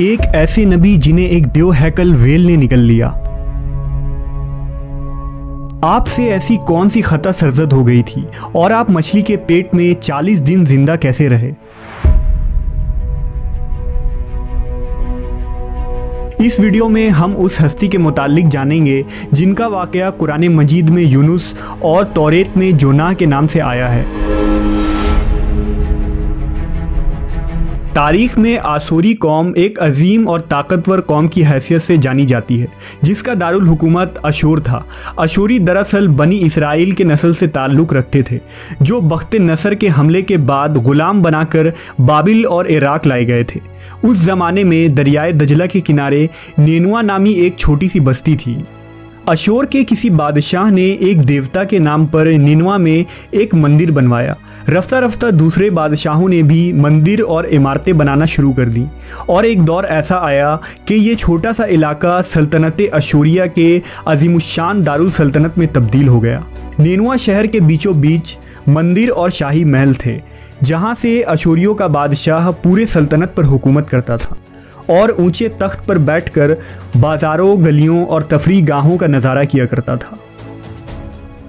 एक ऐसे नबी जिन्हें एक देव हैकल व्हेल ने निगल लिया। आपसे ऐसी कौन सी खता सरजद हो गई थी और आप मछली के पेट में 40 दिन जिंदा कैसे रहे? इस वीडियो में हम उस हस्ती के मुतालिक जानेंगे जिनका वाकया कुरान मजीद में यूनुस और तौरेत में जोनाह के नाम से आया है। तारीख में आसूरी कौम एक अजीम और ताकतवर कौम की हैसियत से जानी जाती है, जिसका दारुल हुकूमत अशूर था। अशूरी दरअसल बनी इसराइल के नस्ल से ताल्लुक़ रखते थे, जो बख्त नसर के हमले के बाद ग़ुलाम बनाकर बाबिल और इराक लाए गए थे। उस ज़माने में दरियाए दजला के किनारे नेनुआ नामी एक छोटी सी बस्ती थी। अशूर के किसी बादशाह ने एक देवता के नाम पर निनवा में एक मंदिर बनवाया। रफ्ता रफ्ता दूसरे बादशाहों ने भी मंदिर और इमारतें बनाना शुरू कर दी और एक दौर ऐसा आया कि ये छोटा सा इलाका सल्तनत अशूरिया के अजीमुशान दारुल सल्तनत में तब्दील हो गया। निनवा शहर के बीचों बीच मंदिर और शाही महल थे, जहाँ से अशूरियों का बादशाह पूरे सल्तनत पर हुकूमत करता था और ऊंचे तख्त पर बैठकर बाज़ारों, गलियों और तफरीह गाहों का नज़ारा किया करता था।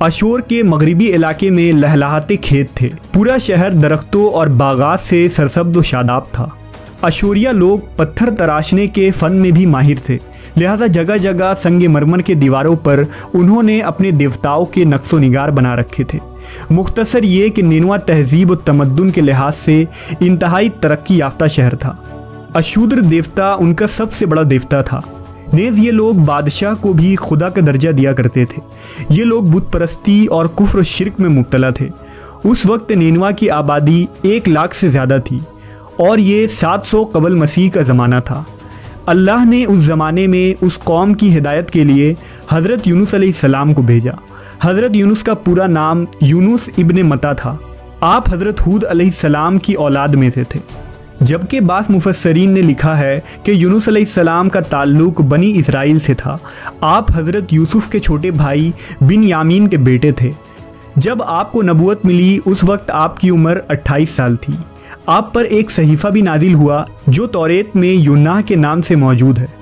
अशूर के मगरिबी इलाके में लहलहाते खेत थे। पूरा शहर दरख्तों और बागात से सरसब्ज़ व शादाब था। अशूरिया लोग पत्थर तराशने के फ़न में भी माहिर थे, लिहाजा जगह जगह संगे मरमर के दीवारों पर उन्होंने अपने देवताओं के नक्शो निगार बना रखे थे। मुख्तसर ये कि निनवा तहजीब व तमद्दुन के लिहाज से इंतहाई तरक्की याफ्ता शहर था। अशूद्र देवता उनका सबसे बड़ा देवता था। नेज़ ये लोग बादशाह को भी खुदा का दर्जा दिया करते थे। ये लोग बुत परस्ती और कुफ्र शिर्क में मुब्तला थे। उस वक्त निनवा की आबादी 1 लाख से ज़्यादा थी और ये 700 कबल मसीह का ज़माना था। अल्लाह ने उस ज़माने में उस कौम की हिदायत के लिए हज़रत यूनुस अलैहिस्सलाम को भेजा। हज़रत यूनुस का पूरा नाम यूनुस इब्ने मत्ता था। आप हज़रत हूद अलैहिस्सलाम की औलाद में से थे, जबकि बास मुफस्सरीन ने लिखा है कि यूनुस अलैहिस्सलाम का ताल्लुक़ बनी इसराइल से था। आप हज़रत यूसुफ़ के छोटे भाई बिन यामीन के बेटे थे। जब आपको नबूवत मिली उस वक्त आपकी उम्र 28 साल थी। आप पर एक सहीफ़ा भी नाजिल हुआ जो तौरेत में यूनाह के नाम से मौजूद है।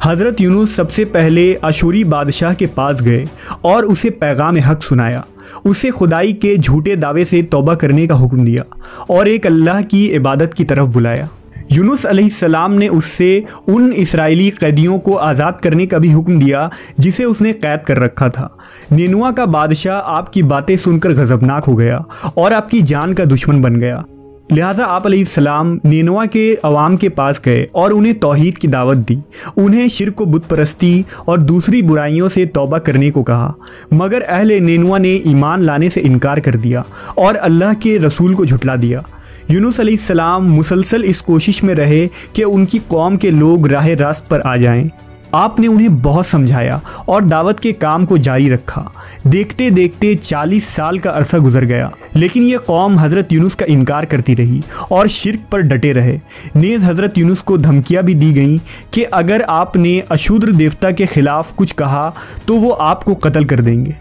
हज़रत यूनुस सबसे पहले अशूरी बादशाह के पास गए और उसे पैगाम हक़ सुनाया। उसे खुदाई के झूठे दावे से तौबा करने का हुक्म दिया और एक अल्लाह की इबादत की तरफ बुलाया। यूनुस अलैहिस्सलाम ने उससे उन इसराइली कैदियों को आज़ाद करने का भी हुक्म दिया जिसे उसने कैद कर रखा था। निनवा का बादशाह आपकी बातें सुनकर गज़बनाक हो गया और आपकी जान का दुश्मन बन गया। लिहाजा आप अलैहिस्सलाम निनवा के अवाम के पास गए और उन्हें तौहीद की दावत दी। उन्हें शिर्क व बुत परस्ती और दूसरी बुराइयों से तौबा करने को कहा, मगर अहले निनवा ने ईमान लाने से इनकार कर दिया और अल्लाह के रसूल को झुटला दिया। यूनुस अलैहिस्सलाम मुसलसल इस कोशिश में रहे कि उनकी कौम के लोग राह रास्त पर आ जाएं। आपने उन्हें बहुत समझाया और दावत के काम को जारी रखा। देखते देखते 40 साल का अरसा गुजर गया, लेकिन यह कौम हज़रत यूनुस का इनकार करती रही और शिर्क पर डटे रहे। नेज़ हज़रत यूनुस को धमकियां भी दी गईं कि अगर आपने अशूद्र देवता के ख़िलाफ़ कुछ कहा तो वो आपको कत्ल कर देंगे।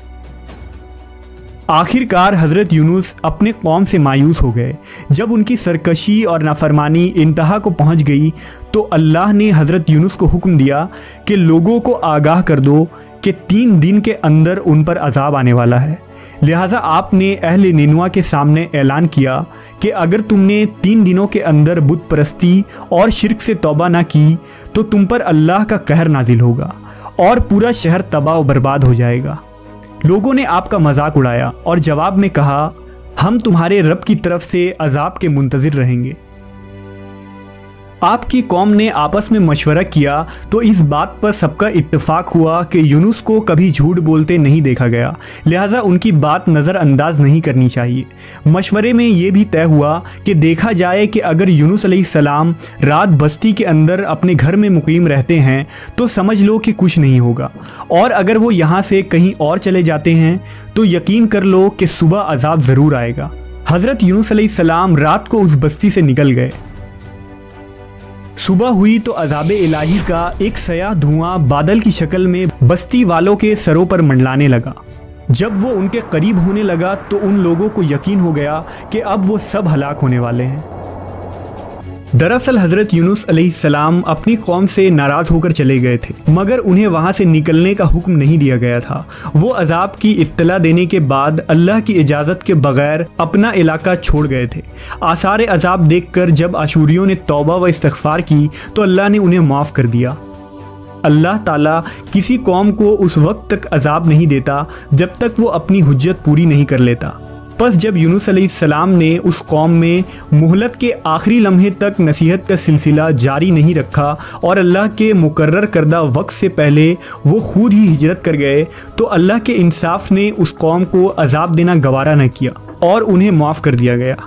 आखिरकार हज़रत यूनुस अपने कौम से मायूस हो गए। जब उनकी सरकशी और नाफरमानी इंतहा को पहुंच गई तो अल्लाह ने हज़रत यूनुस को हुक्म दिया कि लोगों को आगाह कर दो कि 3 दिन के अंदर उन पर अजाब आने वाला है। लिहाजा आपने अहले निनवा के सामने ऐलान किया कि अगर तुमने 3 दिनों के अंदर बुत परस्ती और शिर्क से तौबा ना की तो तुम पर अल्लाह का कहर नाजिल होगा और पूरा शहर तबाह व बर्बाद हो जाएगा। लोगों ने आपका मजाक उड़ाया और जवाब में कहा, हम तुम्हारे रब की तरफ से अजाब के मुंतज़िर रहेंगे। आपकी कौम ने आपस में मशवरा किया तो इस बात पर सबका इत्तेफाक हुआ कि यूनुस को कभी झूठ बोलते नहीं देखा गया, लिहाजा उनकी बात नज़रअंदाज नहीं करनी चाहिए। मशवरे में ये भी तय हुआ कि देखा जाए कि अगर यूनुस अलैहिस्सलाम रात बस्ती के अंदर अपने घर में मुकीम रहते हैं तो समझ लो कि कुछ नहीं होगा, और अगर वो यहाँ से कहीं और चले जाते हैं तो यकीन कर लो कि सुबह अजाब ज़रूर आएगा। हज़रत यूनुस अलैहिस्सलाम रात को उस बस्ती से निकल गए। सुबह हुई तो अज़ाबे इलाही का एक सयाह धुआं बादल की शक्ल में बस्ती वालों के सरों पर मंडलाने लगा। जब वो उनके करीब होने लगा तो उन लोगों को यकीन हो गया कि अब वो सब हलाक होने वाले हैं। दरअसल हज़रत यूनुस अलैहिस्सलाम अपनी कौम से नाराज़ होकर चले गए थे, मगर उन्हें वहाँ से निकलने का हुक्म नहीं दिया गया था। वो अजाब की इत्तला देने के बाद अल्लाह की इजाज़त के बगैर अपना इलाका छोड़ गए थे। आसार अजाब देखकर जब अशूरियों ने तौबा व इस्तिग़फ़ार की तो अल्लाह ने उन्हें माफ़ कर दिया। अल्लाह ताला किसी कौम को उस वक्त तक अजाब नहीं देता जब तक वो अपनी हुज्जत पूरी नहीं कर लेता। बस जब यूनुस अलैहिस्सलाम ने उस कौम में मुहलत के आखिरी लम्हे तक नसीहत का सिलसिला जारी नहीं रखा और अल्लाह के मुकर्रर करदा वक्त से पहले वो खुद ही हिजरत कर गए, तो अल्लाह के इंसाफ ने उस कौम को अजाब देना गवारा न किया और उन्हें माफ़ कर दिया गया।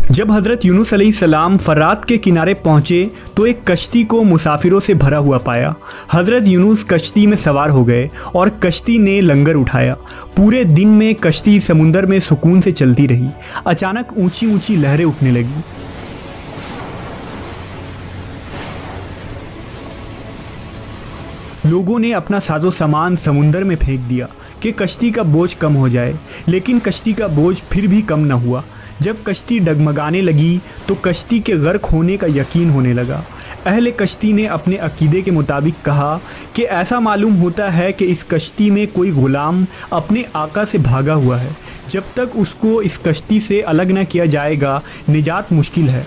जब हज़रत यूनुस अलैहिस्सलाम फरात के किनारे पहुँचे तो एक कश्ती को मुसाफिरों से भरा हुआ पाया। हज़रत यूनुस कश्ती में सवार हो गए और कश्ती ने लंगर उठाया। पूरे दिन में कश्ती समुंदर में सुकून से चलती रही। अचानक ऊंची ऊंची लहरें उठने लगीं। लोगों ने अपना साजो सामान समुंदर में फेंक दिया कि कश्ती का बोझ कम हो जाए, लेकिन कश्ती का बोझ फिर भी कम न हुआ। जब कश्ती डगमगाने लगी तो कश्ती के गर्क होने का यकीन होने लगा। अहले कश्ती ने अपने अकीदे के मुताबिक कहा कि ऐसा मालूम होता है कि इस कश्ती में कोई गुलाम अपने आका से भागा हुआ है। जब तक उसको इस कश्ती से अलग न किया जाएगा निजात मुश्किल है।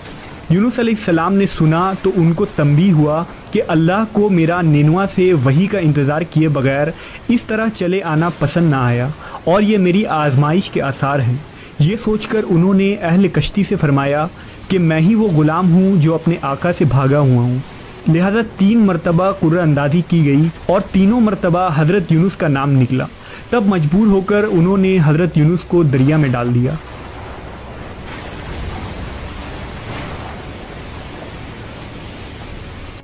यूनुस अलैहिस्सलाम ने सुना तो उनको तंबीह हुआ कि अल्लाह को मेरा निनवा से वही का इंतज़ार किए बगैर इस तरह चले आना पसंद ना आया और ये मेरी आजमाइश के आसार हैं। ये सोचकर उन्होंने अहले कश्ती से फरमाया कि मैं ही वो ग़ुलाम हूँ जो अपने आका से भागा हुआ हूँ। लिहाजा 3 मरतबा कुर्रअंदाज़ी की गई और तीनों मरतबा हज़रत यूनुस का नाम निकला। तब मजबूर होकर उन्होंने हज़रत यूनुस को दरिया में डाल दिया।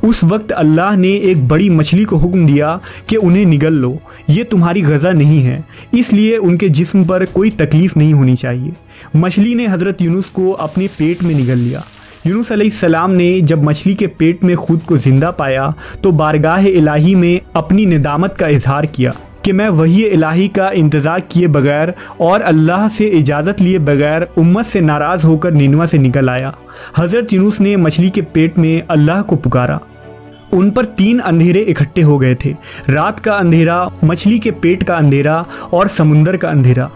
उस वक्त अल्लाह ने एक बड़ी मछली को हुक्म दिया कि उन्हें निगल लो, ये तुम्हारी गज़ा नहीं है, इसलिए उनके जिस्म पर कोई तकलीफ़ नहीं होनी चाहिए। मछली ने हज़रत यूनुस को अपने पेट में निगल लिया। यूनुस अलैहिस्सलाम ने जब मछली के पेट में खुद को ज़िंदा पाया तो बारगाह इलाही में अपनी निदामत का इजहार किया कि मैं वही इलाही का इंतज़ार किए बगैर और अल्लाह से इजाज़त लिए बगैर उम्मत से नाराज़ होकर निनवा से निकल आया। हज़रत यूनुस ने मछली के पेट में अल्लाह को पुकारा। उन पर 3 अंधेरे इकट्ठे हो गए थे, रात का अंधेरा, मछली के पेट का अंधेरा और समुंदर का अंधेरा।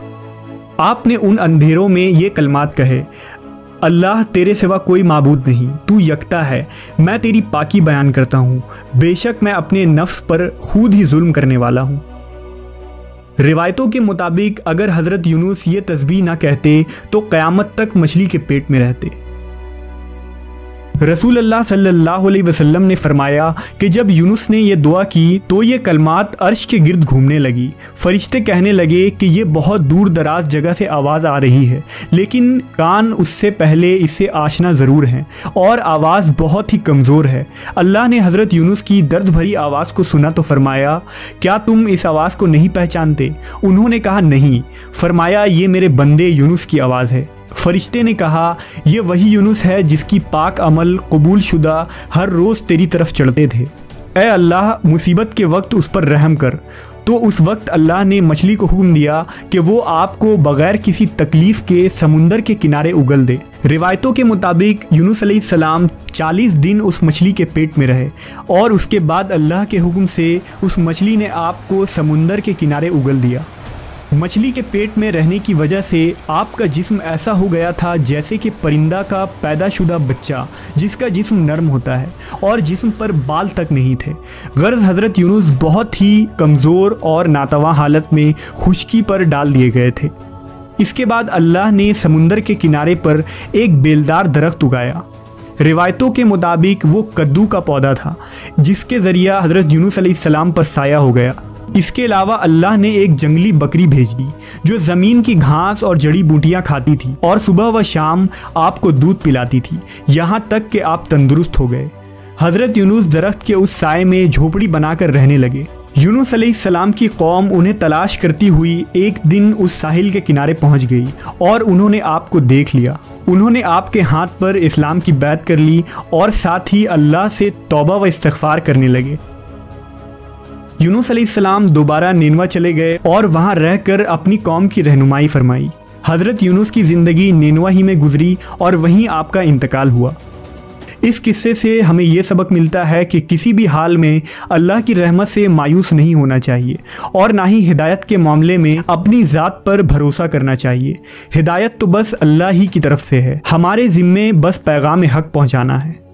आपने उन अंधेरों में ये कलमात कहे, अल्लाह तेरे सिवा कोई माबूद नहीं, तू यकता है, मैं तेरी पाकी बयान करता हूँ, बेशक मैं अपने नफ्स पर खुद ही जुल्म करने वाला हूँ। रिवायतों के मुताबिक अगर हज़रत यूनुस ये तस्बीह ना कहते तो क़यामत तक मछली के पेट में रहते। रसूल अल्लाह सल्लल्लाहु अलैहि वसल्लम ने फरमाया कि जब यूनुस ने यह दुआ की तो ये कलमात अर्श के गिर्द घूमने लगी। फरिश्ते कहने लगे कि ये बहुत दूर दराज जगह से आवाज़ आ रही है, लेकिन कान उससे पहले इससे आशना ज़रूर हैं और आवाज़ बहुत ही कमज़ोर है। अल्लाह ने हज़रत यूनुस की दर्द भरी आवाज़ को सुना तो फरमाया, क्या तुम इस आवाज़ को नहीं पहचानते? उन्होंने कहा नहीं। फरमाया, ये मेरे बंदे यूनुस की आवाज़ है। फरिश्ते ने कहा, ये वही यूनुस है जिसकी पाक अमल कबूल शुदा हर रोज़ तेरी तरफ चढ़ते थे। ए अल्लाह, मुसीबत के वक्त उस पर रहम कर। तो उस वक्त अल्लाह ने मछली को हुक्म दिया कि वो आपको बग़ैर किसी तकलीफ़ के समुंदर के किनारे उगल दे। रिवायतों के मुताबिक यूनुस अलैहिस्सलाम 40 दिन उस मछली के पेट में रहे और उसके बाद अल्लाह के हुक्म से उस मछली ने आपको समुंदर के किनारे उगल दिया। मछली के पेट में रहने की वजह से आपका जिस्म ऐसा हो गया था जैसे कि परिंदा का पैदाशुदा बच्चा जिसका जिस्म नरम होता है और जिस्म पर बाल तक नहीं थे। गर्ज हज़रत यूनुस बहुत ही कमज़ोर और नातवा हालत में खुश्की पर डाल दिए गए थे। इसके बाद अल्लाह ने समुंदर के किनारे पर एक बेलदार दरख्त उगाया। रिवायतों के मुताबिक वो कद्दू का पौधा था जिसके ज़रिया हज़रत यूनुस अलैहिस्सलाम पर साया हो गया। इसके अलावा अल्लाह ने एक जंगली बकरी भेज दी जो ज़मीन की घास और जड़ी बूटियाँ खाती थी और सुबह व शाम आपको दूध पिलाती थी, यहाँ तक कि आप तंदुरुस्त हो गए। हज़रत यूनुस दरख्त के उस साए में झोपड़ी बनाकर रहने लगे। यूनुस अलैहिस्सलाम की कौम उन्हें तलाश करती हुई एक दिन उस साहिल के किनारे पहुँच गई और उन्होंने आपको देख लिया। उन्होंने आपके हाथ पर इस्लाम की बैत कर ली और साथ ही अल्लाह से तौबा व इस्तिग़फ़ार करने लगे। यूनुस अलैहिस्सलाम दोबारा निनवा चले गए और वहाँ रहकर अपनी कौम की रहनुमाई फरमाई। हज़रत यूनुस की ज़िंदगी निनवा ही में गुजरी और वहीं आपका इंतकाल हुआ। इस किस्से से हमें यह सबक मिलता है कि किसी भी हाल में अल्लाह की रहमत से मायूस नहीं होना चाहिए और ना ही हिदायत के मामले में अपनी ज़ात पर भरोसा करना चाहिए। हिदायत तो बस अल्लाह ही की तरफ से है, हमारे ज़िम्मे बस पैगाम हक़ पहुँचाना है।